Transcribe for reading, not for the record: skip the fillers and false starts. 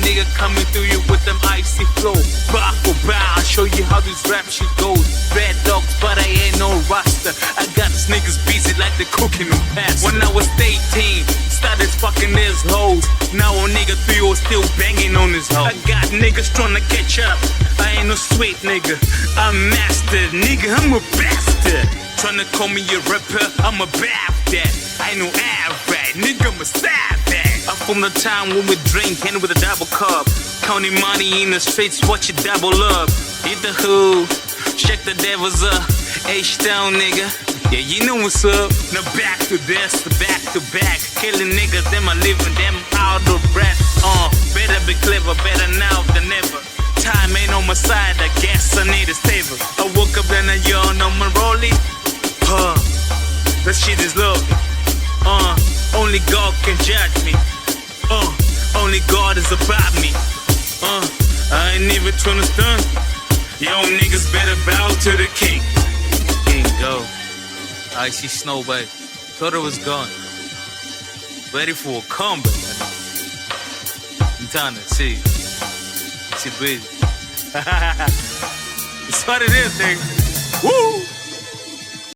nigga coming through you with them icy flow. Bar for bar, I'll show you how this rap shit goes. Bad dogs, but I ain't no roster. I got these niggas busy like they cooking them past. When I was 18, started fucking his hoes. Now a nigga 3 still banging on his hoe. I got niggas tryna catch up. I ain't no sweet nigga, I'm master. Nigga, I'm a bastard. Tryna call me a rapper, I'm a bad that. I ain't no average, nigga, I'm a savage. I'm from the time when we drink and with a double cup. Counting money in the streets, watch it double up. Hit the hood, check the devils up. H-Town, nigga, yeah, you know what's up. Now back to this, back to back. Killing niggas, them are living, them out of breath. Better be clever, better now than ever. Time ain't on my side, I guess I need a saver. I woke up and I yawn on my rollie. That shit is love. Only God can judge me. Only God is about me. I ain't even tryna stun. Yo, niggas better bow to the king. King, go. I see snow, babe. Thought it was gone. Ready for a comeback. I'm trying to see. See, baby. It's what it is, nigga. Woo!